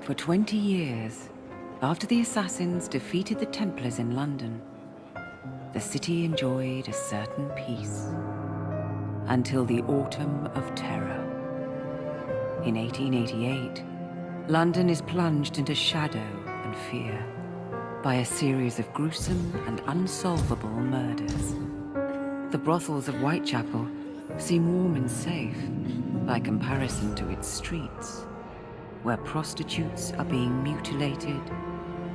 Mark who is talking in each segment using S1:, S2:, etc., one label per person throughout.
S1: For 20 years, after the Assassins defeated the Templars in London, the city enjoyed a certain peace. Until the Autumn of Terror. In 1888, London is plunged into shadow and fear by a series of gruesome and unsolvable murders. The brothels of Whitechapel seem warm and safe by comparison to its streets, where prostitutes are being mutilated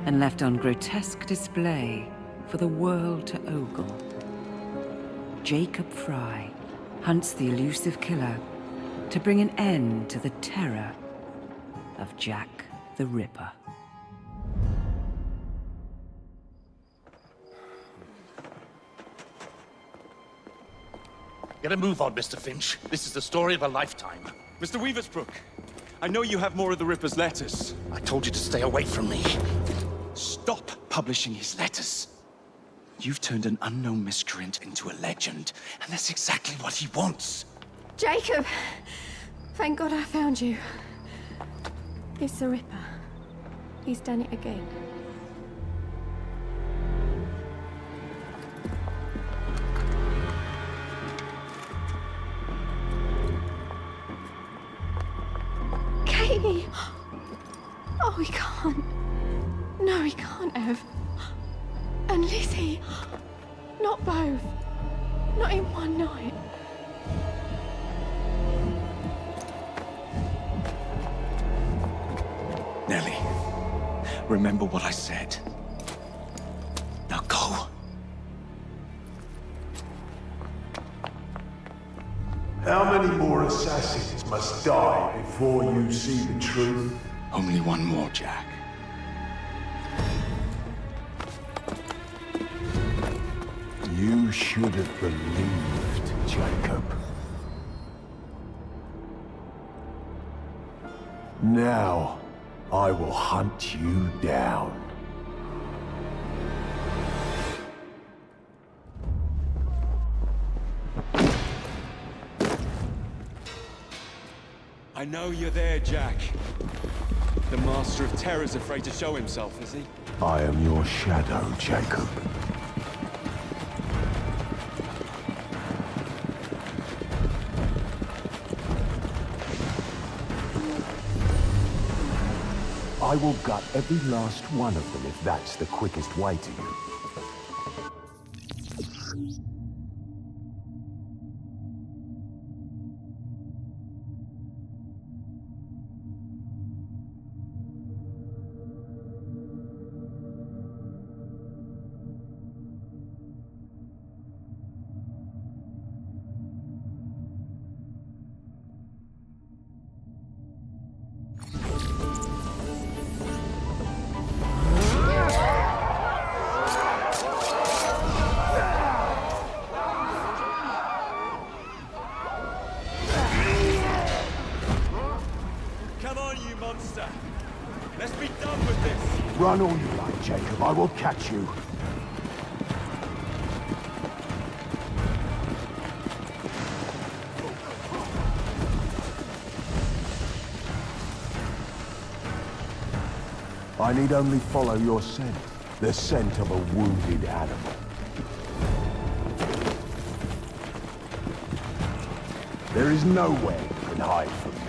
S1: and left on grotesque display for the world to ogle. Jacob Fry hunts the elusive killer to bring an end to the terror of Jack the Ripper.
S2: Get a move on, Mr. Finch. This is the story of a lifetime.
S3: Mr. Weaversbrook, I know you have more of the Ripper's letters.
S2: I told you to stay away from me.
S3: Stop publishing his letters. You've turned an unknown miscreant into a legend, and that's exactly what he wants.
S4: Jacob! Thank God I found you. It's the Ripper. He's done it again. Katie! Oh, he can't. No, he can't have. And Lizzie. Not both. Not in one night.
S3: Nellie, remember what I said. Now go.
S5: How many more assassins must die before you see the truth?
S3: Only one more, Jack.
S5: You should have believed, Jacob. Now, I will hunt you down.
S3: I know you're there, Jack. The Master of Terror's afraid to show himself, is he?
S5: I am your shadow, Jacob. I will gut every last one of them if that's the quickest way to you.
S3: Let's be done with this!
S5: Run all you like, Jacob. I will catch you. I need only follow your scent. The scent of a wounded animal. There is nowhere you can hide from me.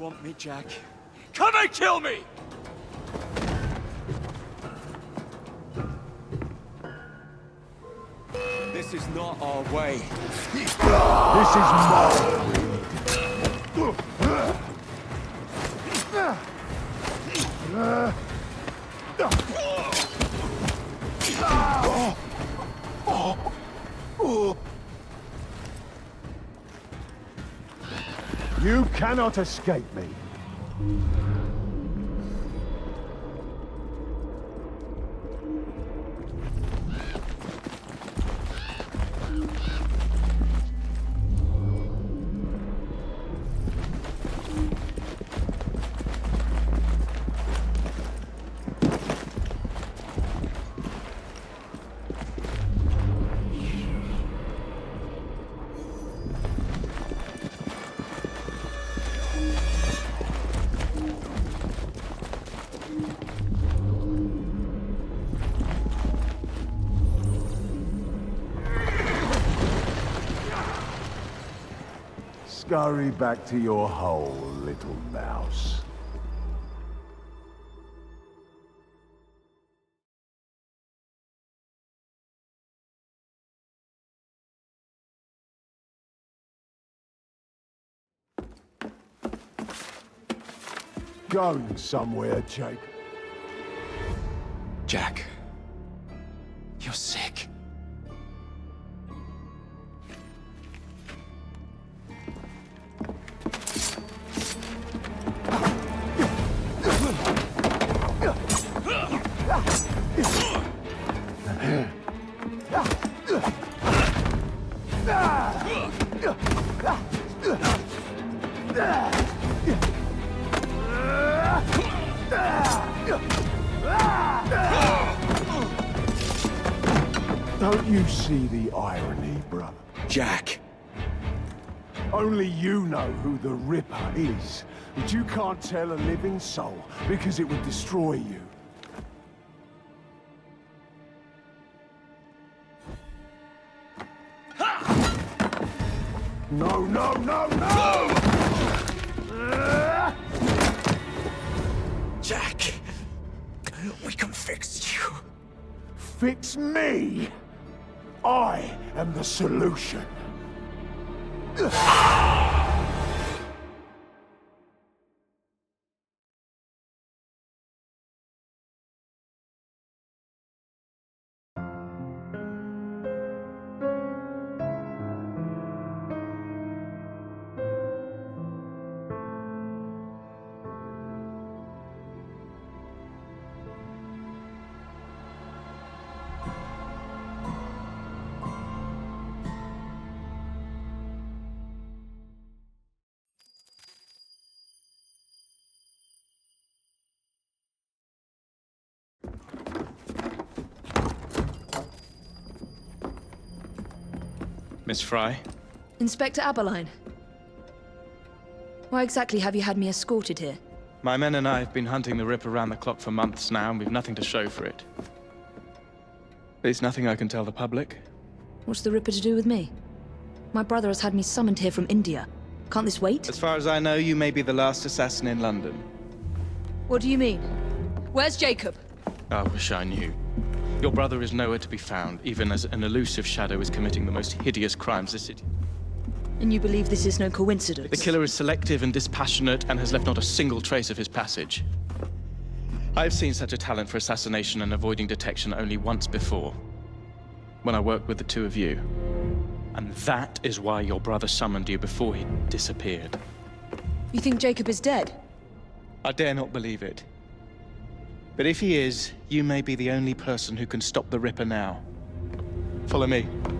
S3: want me, Jack? Come and kill me! This is not our way.
S5: This is mine. You cannot escape me. Scurry back to your hole, little mouse. Going somewhere, Jake.
S3: Jack, you're sick.
S5: Don't you see the irony, brother?
S3: Jack.
S5: Only you know who the Ripper is, but you can't tell a living soul because it would destroy you. No, no, no, no!
S3: Jack, we can fix you.
S5: Fix me? I am the solution.
S3: Miss Fry?
S6: Inspector Aberline. Why exactly have you had me escorted here?
S3: My men and I have been hunting the Ripper around the clock for months now, and we've nothing to show for it. There's nothing I can tell the public.
S6: What's the Ripper to do with me? My brother has had me summoned here from India. Can't this wait?
S3: As far as I know, you may be the last assassin in London.
S6: What do you mean? Where's Jacob?
S3: I wish I knew. Your brother is nowhere to be found, even as an elusive shadow is committing the most hideous crimes this city.
S6: And you believe this is no coincidence?
S3: The killer is selective and dispassionate and has left not a single trace of his passage. I've seen such a talent for assassination and avoiding detection only once before, when I worked with the two of you. And that is why your brother summoned you before he disappeared.
S6: You think Jacob is dead?
S3: I dare not believe it. But if he is, you may be the only person who can stop the Ripper now. Follow me.
S7: When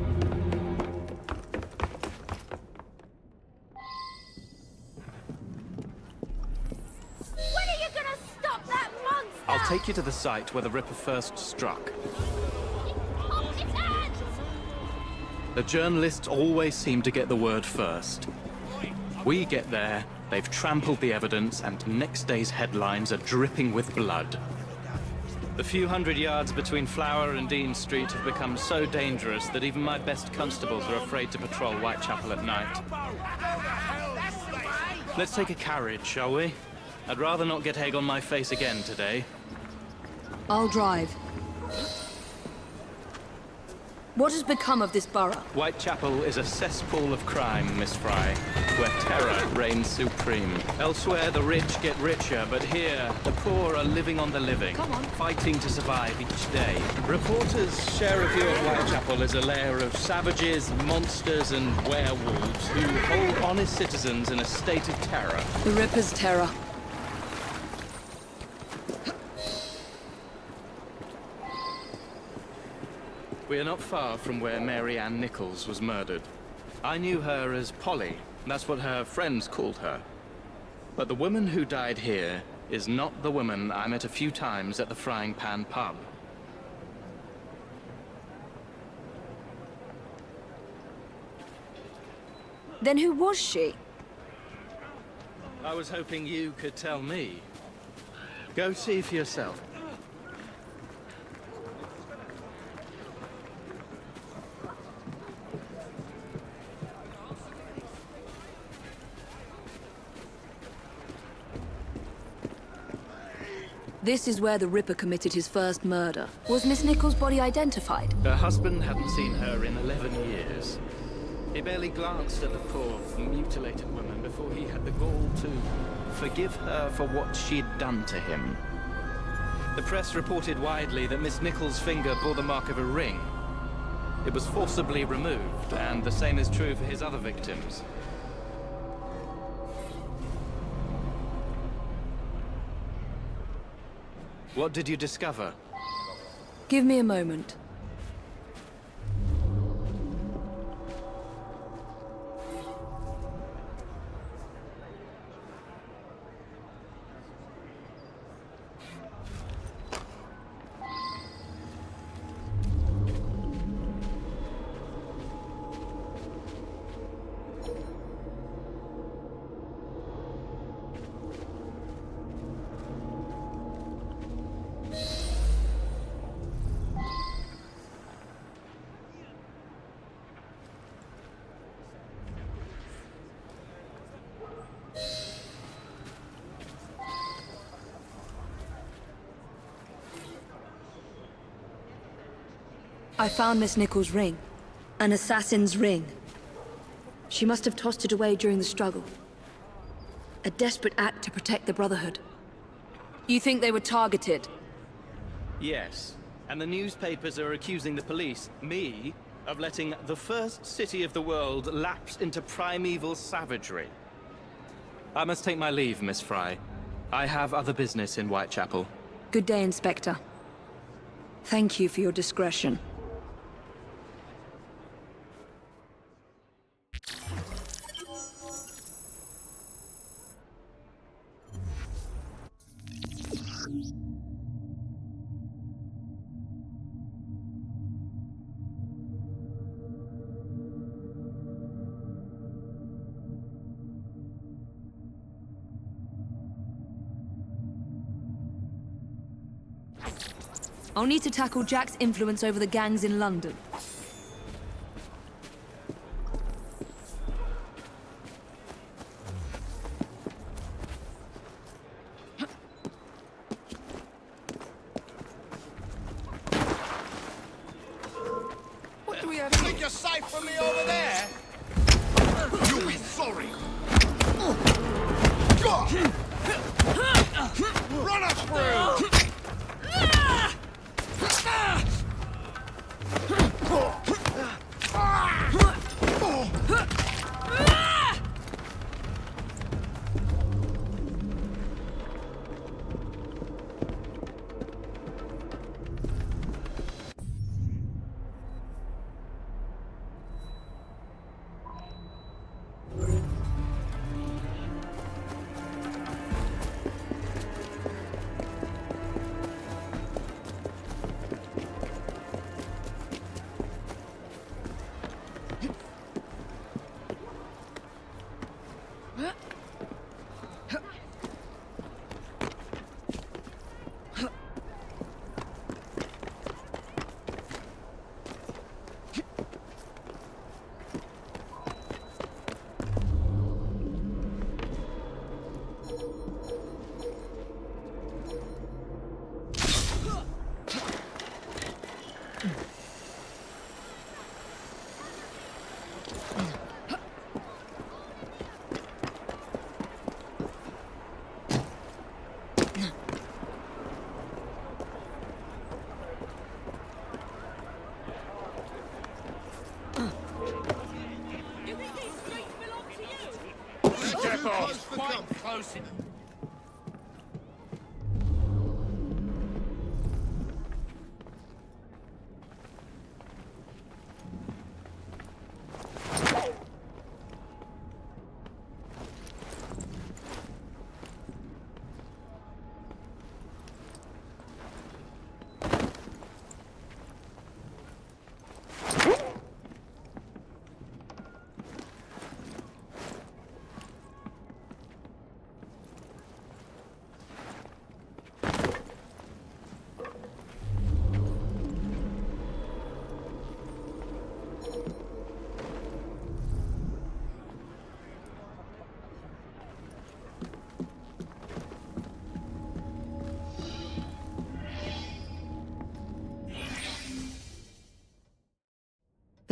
S7: are you gonna stop that monster?
S3: I'll take you to the site where the Ripper first struck.
S7: Off his hands!
S8: The journalists always seem to get the word first. We get there, they've trampled the evidence, and next day's headlines are dripping with blood. The few hundred yards between Flower and Dean Street have become so dangerous that even my best constables are afraid to patrol Whitechapel at night. Let's take a carriage, shall we? I'd rather not get egg on my face again today.
S6: I'll drive. What has become of this borough?
S8: Whitechapel is a cesspool of crime, Miss Fry, where terror reigns supreme. Elsewhere, the rich get richer, but here, the poor are living on the living, fighting to survive each day. Reporters share a view of Whitechapel as a lair of savages, monsters, and werewolves who hold honest citizens in a state of terror.
S6: The Ripper's terror.
S8: We are not far from where Mary Ann Nichols was murdered. I knew her as Polly. That's what her friends called her. But the woman who died here is not the woman I met a few times at the Frying Pan pub.
S6: Then who was she?
S8: I was hoping you could tell me. Go see for yourself.
S6: This is where the Ripper committed his first murder. Was Miss Nichols' body identified?
S8: Her husband hadn't seen her in 11 years. He barely glanced at the poor, mutilated woman before he had the gall to forgive her for what she'd done to him. The press reported widely that Miss Nichols' finger bore the mark of a ring. It was forcibly removed, and the same is true for his other victims. What did you discover?
S6: Give me a moment. I found Miss Nichols' ring. An assassin's ring. She must have tossed it away during the struggle. A desperate act to protect the Brotherhood. You think they were targeted?
S8: Yes. And the newspapers are accusing the police, me, of letting the first city of the world lapse into primeval savagery. I must take my leave, Miss Fry. I have other business in Whitechapel.
S6: Good day, Inspector. Thank you for your discretion. I'll need to tackle Jack's influence over the gangs in London.
S2: What do we have? Think you're safe from me over there? You'll be sorry. Run us through! close.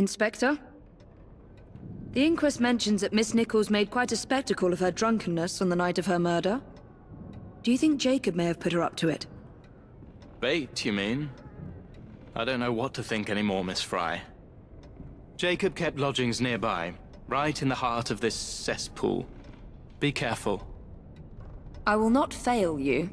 S6: Inspector? The inquest mentions that Miss Nichols made quite a spectacle of her drunkenness on the night of her murder. Do you think Jacob may have put her up to it?
S8: Bait, you mean? I don't know what to think anymore, Miss Fry. Jacob kept lodgings nearby, right in the heart of this cesspool. Be careful.
S6: I will not fail you.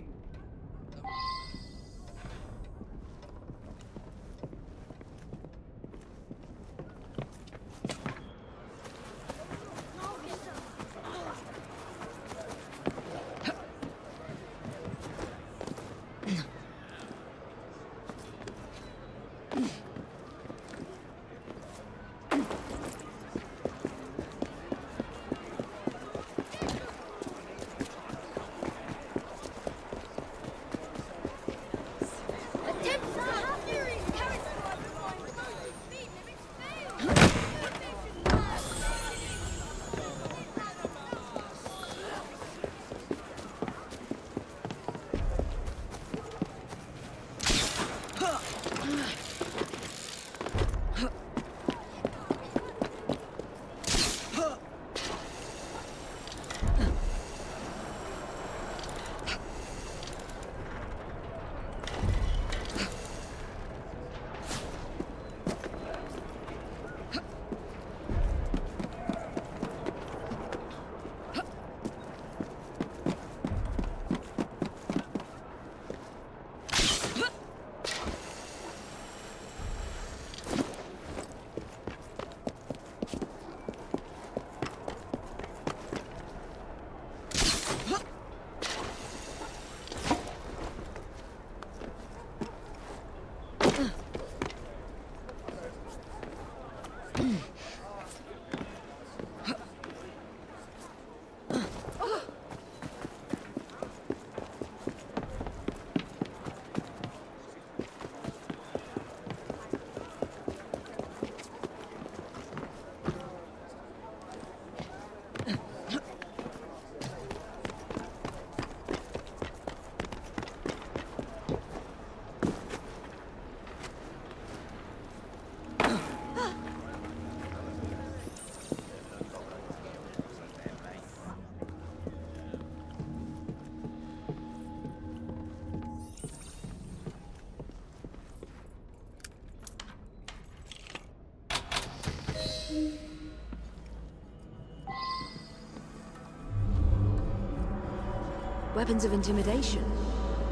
S6: Weapons of intimidation,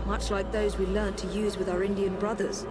S6: much like those we learnt to use with our Indian brothers.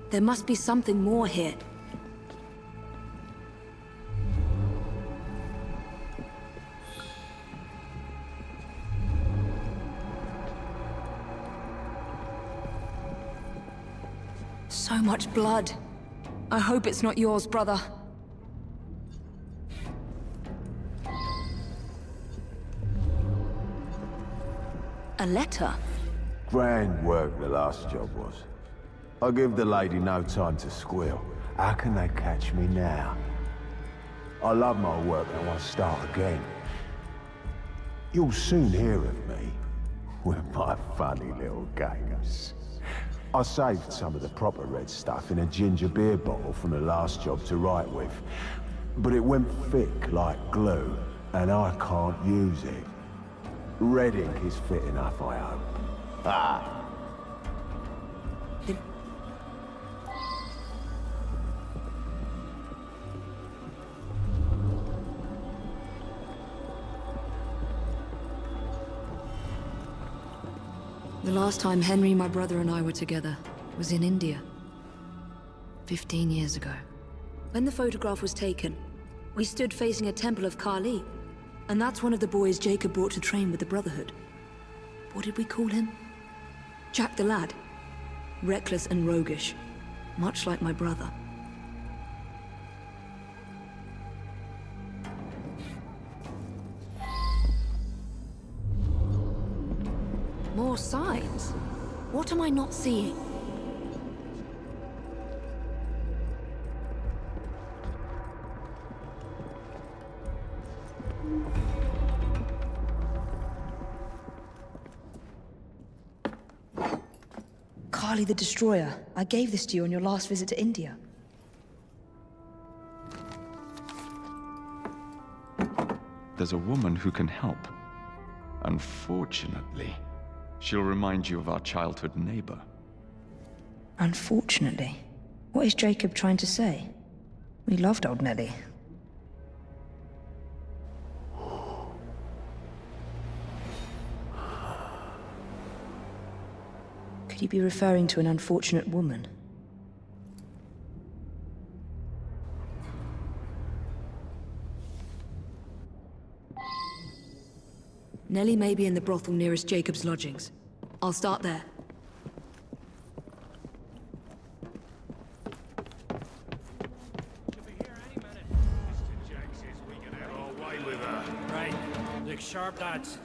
S6: There must be something more here. So much blood. I hope it's not yours, brother. A letter?
S5: Grand work the last job was. I'll give the lady no time to squeal. How can they catch me now? I love my work and I want to start again. You'll soon hear of me. with my funny little games. I saved some of the proper red stuff in a ginger beer bottle from the last job to write with. But it went thick like glue, and I can't use it. Red ink is fit enough, I hope. Ah!
S6: The last time Henry, my brother, and I were together was in India. 15 years ago. When the photograph was taken, we stood facing a temple of Kali. And that's one of the boys Jacob brought to train with the Brotherhood. What did we call him? Jack the Lad. Reckless and roguish. Much like my brother. More signs? What am I not seeing?
S9: Kali the Destroyer. I gave this to you on your last visit to India.
S10: There's a woman who can help. Unfortunately, she'll remind you of our childhood neighbor.
S9: Unfortunately? What is Jacob trying to say? We loved old Nelly. Could he be referring to an unfortunate woman?
S6: Nellie may be in the brothel nearest Jacob's lodgings. I'll start there.
S2: Right. Look sharp, lads.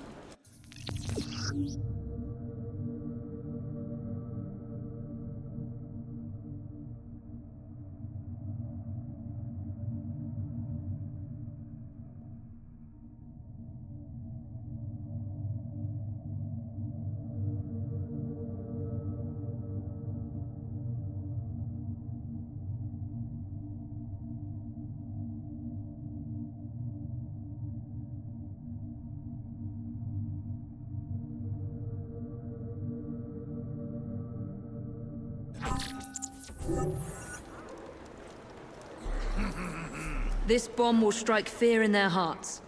S6: This bomb will strike fear in their hearts.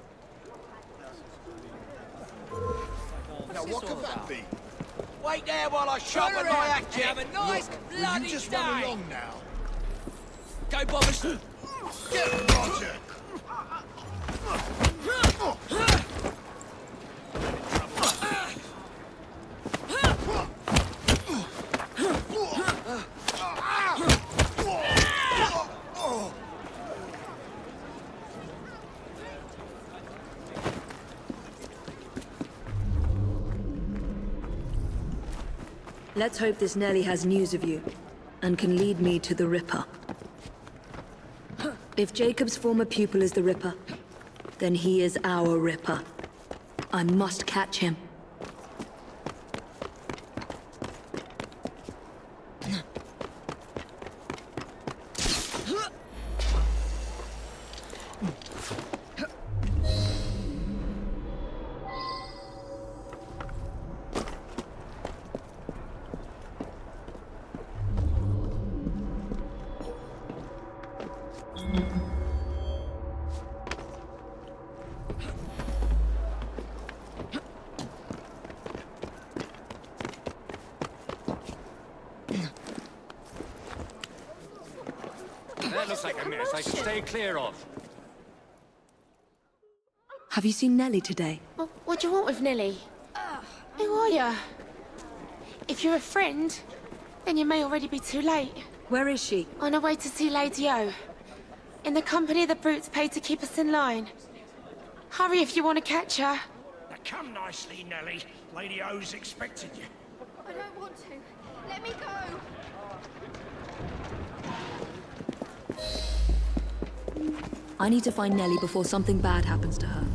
S2: Now, what could that be? Wait there while I sharpen my axe.
S11: Have a nice bloody
S2: Will you just
S11: day.
S2: run along now?
S11: Go, Bobbers.
S2: Get Roger!
S6: Let's hope this Nellie has news of you, and can lead me to the Ripper. If Jacob's former pupil is the Ripper, then he is our Ripper. I must catch him.
S11: That looks like a mess I should stay clear of.
S6: Have you seen Nellie today?
S4: What do you want with Nelly? Who are you? If you're a friend, then you may already be too late.
S6: Where is she?
S4: On her way to see Lady O. In the company the brutes paid to keep us in line. Hurry if you want to catch her.
S2: Now come nicely, Nelly. Lady O's expecting you.
S4: I don't want to. Let me go.
S6: I need to find Nellie before something bad happens to her.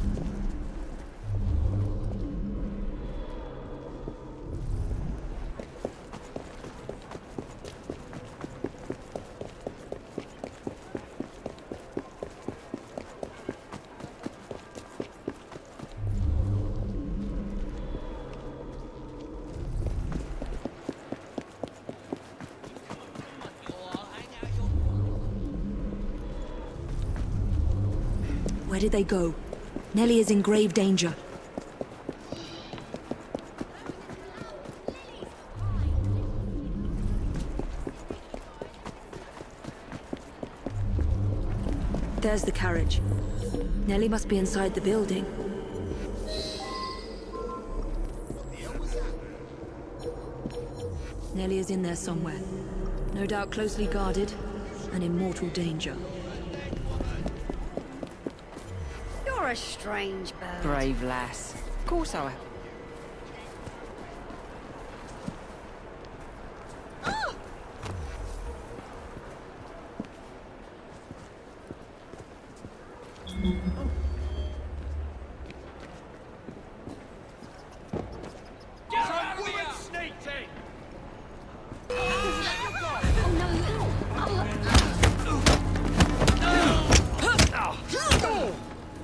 S6: Where did they go? Nellie is in grave danger. There's the carriage. Nellie must be inside the building. Nellie is in there somewhere. No doubt closely guarded and in mortal danger.
S7: You're a strange bird.
S1: Brave lass. Of course I am.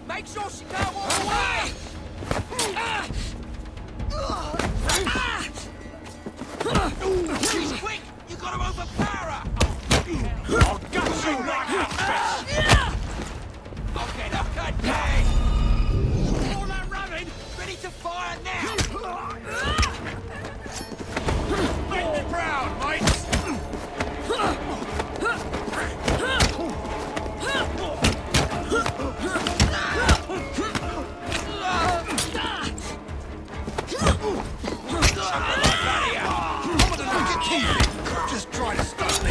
S2: Make sure she can't walk away! She's quick! You gotta overpower her! I'll gut you like that, bitch! I'll get up that day! All that running, ready to fire now! Make me proud, mates! Just try to stop me!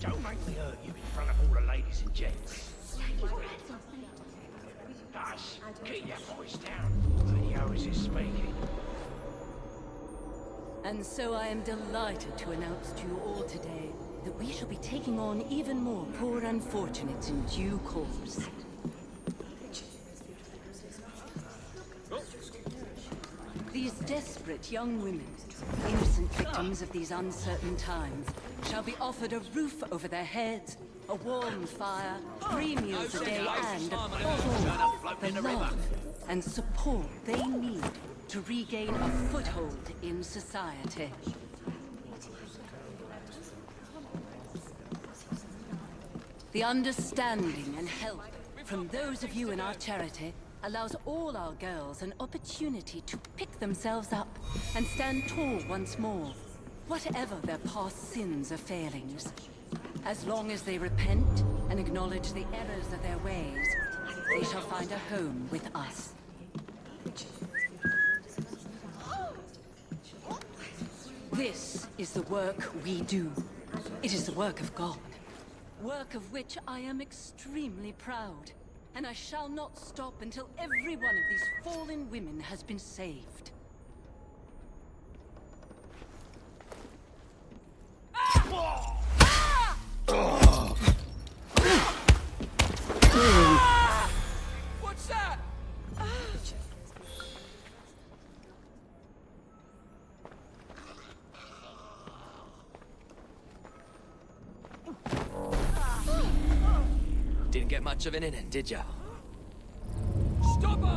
S2: Don't make me hurt you in front of all the ladies and gents. Hush, keep your voice down. Leo is speaking.
S12: And so I am delighted to announce to you all today that we shall be taking on even more poor unfortunates in due course. These desperate young women, innocent victims of these uncertain times, shall be offered a roof over their heads, a warm fire, 3 meals a day, and above all, the love and support they need to regain a foothold in society. The understanding and help from those of you in our charity allows all our girls an opportunity to pick themselves up and stand tall once more, whatever their past sins or failings. As long as they repent and acknowledge the errors of their ways, they shall find a home with us. This is the work we do. It is the work of God. Work of which I am extremely proud. And I shall not stop until every one of these fallen women has been saved.
S2: What's that? Didn't get much of an in, did ya? Stop her!